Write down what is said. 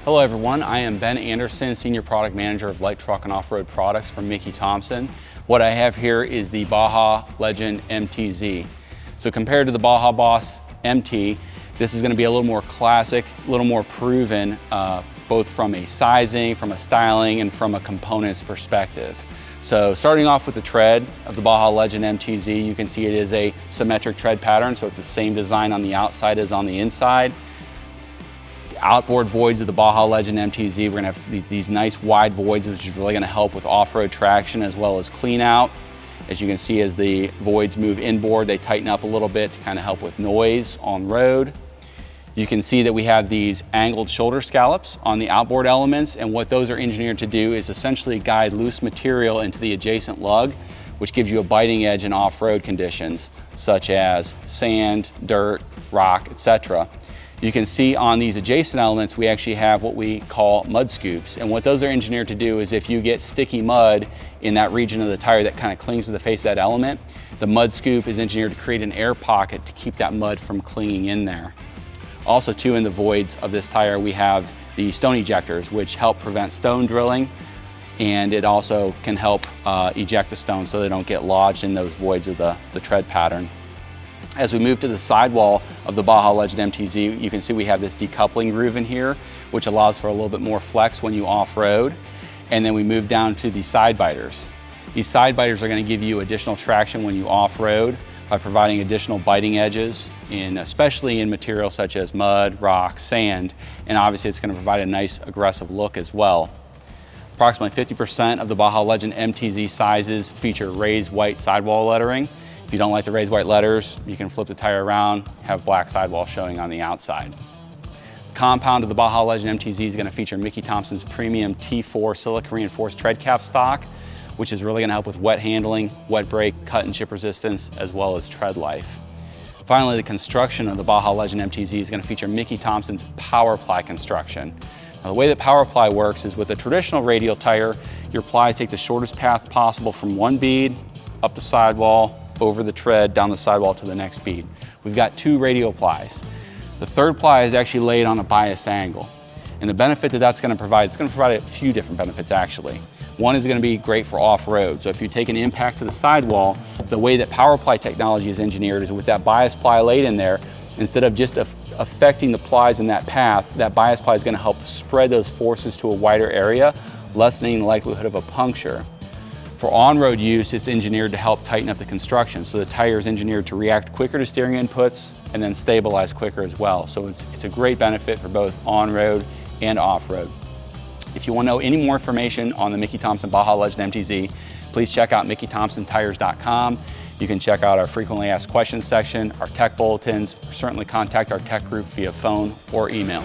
Hello everyone, I am Ben Anderson, Senior Product Manager of Light Truck and Off-Road Products from Mickey Thompson. What I have here is the Baja Legend MTZ. So compared to the Baja Boss MT, this is going to be a little more classic, a little more proven, both from a sizing, from a styling, and from a components perspective. So starting off with the tread of the Baja Legend MTZ, you can see it is a symmetric tread pattern, so it's the same design on the outside as on the inside. Outboard voids of the Baja Legend MTZ, we're going to have these nice wide voids, which is really going to help with off-road traction as well as clean out. As you can see, as the voids move inboard, they tighten up a little bit to kind of help with noise on road. You can see that we have these angled shoulder scallops on the outboard elements, and what those are engineered to do is essentially guide loose material into the adjacent lug, which gives you a biting edge in off-road conditions, such as sand, dirt, rock, etc. You can see on these adjacent elements, we actually have what we call mud scoops. And what those are engineered to do is if you get sticky mud in that region of the tire that kind of clings to the face of that element, the mud scoop is engineered to create an air pocket to keep that mud from clinging in there. Also too, in the voids of this tire, we have the stone ejectors, which help prevent stone drilling. And it also can help eject the stones so they don't get lodged in those voids of the tread pattern. As we move to the sidewall of the Baja Legend MTZ, you can see we have this decoupling groove in here, which allows for a little bit more flex when you off-road. And then we move down to the Sidebiters. These Sidebiters are going to give you additional traction when you off-road by providing additional biting edges, especially in materials such as mud, rock, sand, and obviously it's going to provide a nice aggressive look as well. Approximately 50% of the Baja Legend MTZ sizes feature raised white sidewall lettering. If you don't like the raised white letters, you can flip the tire around, have black sidewall showing on the outside. The compound of the Baja Legend MTZ is going to feature Mickey Thompson's premium T4 silica-reinforced tread cap stock, which is really going to help with wet handling, wet brake, cut and chip resistance, as well as tread life. Finally, the construction of the Baja Legend MTZ is going to feature Mickey Thompson's PowerPly construction. Now, the way that PowerPly works is with a traditional radial tire, your plies take the shortest path possible from one bead up the sidewall, over the tread, down the sidewall to the next bead. We've got two radial plies. The third ply is actually laid on a bias angle. And the benefit that that's going to provide, it's going to provide a few different benefits actually. One is going to be great for off-road. So if you take an impact to the sidewall, the way that PowerPly technology is engineered is with that bias ply laid in there, instead of just affecting the plies in that path, that bias ply is going to help spread those forces to a wider area, lessening the likelihood of a puncture. For on-road use, it's engineered to help tighten up the construction. So the tire is engineered to react quicker to steering inputs and then stabilize quicker as well. So it's a great benefit for both on-road and off-road. If you want to know any more information on the Mickey Thompson Baja Legend MTZ, please check out MickeyThompsonTires.com. You can check out our frequently asked questions section, our tech bulletins, or certainly contact our tech group via phone or email.